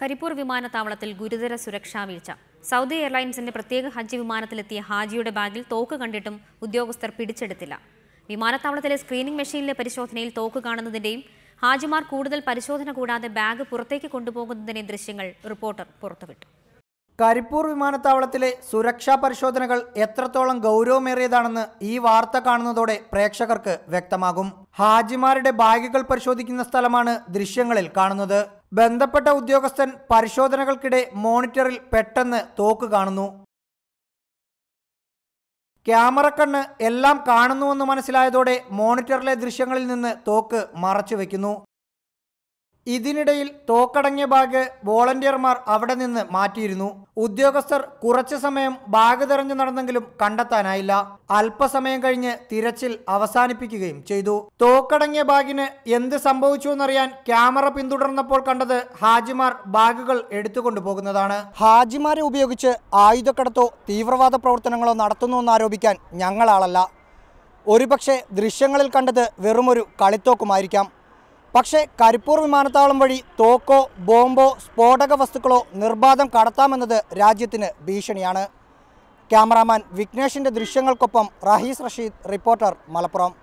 കരിപ്പൂർ വിമാനത്താവളത്തിൽ ഗുരുതര സുരക്ഷാ വീഴ്ച. സൗദി എയർലൈൻസിന്റെ പ്രത്യേക ഹജ്ജ് വിമാനത്തിലെത്തിയ ഹാജിയുടെ ബാഗിൽ തോക്ക് കണ്ടിട്ടും ഉദ്യോഗസ്ഥർ പിടിച്ചെടുത്തില്ല. വിമാനത്താവളത്തിലെ സ്ക്രീനിംഗ് മെഷീനിലെ പരിശോധനയിൽ തോക്ക് കാണുന്നതിന്റെയും ഹാജിമാർ കൂടുതൽ പരിശോധന കൂടാതെ ബാഗ് പുറത്തേക്ക് കൊണ്ടുപോകുന്നതിന്റെയും ദൃശ്യങ്ങൾ റിപ്പോർട്ടർ പുറത്തുവിട്ടു. കരിപ്പൂർ വിമാനത്താവളത്തിലെ സുരക്ഷാ പരിശോധനകൾ എത്രത്തോളം ഗൗരവമേറിയതാണെന്ന് ഈ വാർത്ത കാണുന്നതോടെ പ്രേക്ഷകർക്ക് വ്യക്തമാകും. ഹാജിമാരുടെ ബാഗുകൾ പരിശോധിക്കുന്ന സ്ഥലമാണ് ദൃശ്യങ്ങളിൽ കാണുന്നത്. ബന്ധപ്പെട്ട ഉദ്യോഗസ്ഥൻ പരിശോധനകൾക്കിടെ മോണിറ്ററിൽ പെട്ടെന്ന് തോക്ക് കാണുന്നു. ക്യാമറ കണ്ണ് എല്ലാം കാണുന്നുവെന്ന് മനസ്സിലായതോടെ മോണിറ്ററിലെ ദൃശ്യങ്ങളിൽ നിന്ന് തോക്ക് മറച്ചു വയ്ക്കുന്നു. ഇതിനിടയിൽ തോക്കടങ്ങിയ ബാഗ് വോളണ്ടിയർമാർ അവിടെ നിന്ന് മാറ്റിയിരുന്നു. ഉദ്യോഗസ്ഥർ കുറച്ചു സമയം ബാഗ് തെരഞ്ഞു നടന്നെങ്കിലും കണ്ടെത്താനായില്ല. അല്പസമയം കഴിഞ്ഞ് തിരച്ചിൽ അവസാനിപ്പിക്കുകയും ചെയ്തു. തോക്കടങ്ങിയ ബാഗിന് എന്ത് സംഭവിച്ചുവെന്നറിയാൻ ക്യാമറ പിന്തുടർന്നപ്പോൾ കണ്ടത് ഹാജിമാർ ബാഗുകൾ എടുത്തുകൊണ്ടുപോകുന്നതാണ്. ഹാജിമാരെ ഉപയോഗിച്ച് ആയുധക്കടത്തോ തീവ്രവാദ പ്രവർത്തനങ്ങളോ നടത്തുന്നുവെന്നാരോപിക്കാൻ ഞങ്ങളാളല്ല. ഒരുപക്ഷെ ദൃശ്യങ്ങളിൽ കണ്ടത് വെറുമൊരു കളിത്തോക്കുമായിരിക്കാം. പക്ഷേ കരിപ്പൂർ വിമാനത്താവളം വഴി തോക്കോ ബോംബോ സ്ഫോടക വസ്തുക്കളോ നിർബാധം കടത്താമെന്നത് രാജ്യത്തിന് ഭീഷണിയാണ്. ക്യാമറാമാൻ വിഘ്നേഷിൻ്റെ ദൃശ്യങ്ങൾക്കൊപ്പം റഹീസ് റഷീദ്, റിപ്പോർട്ടർ, മലപ്പുറം.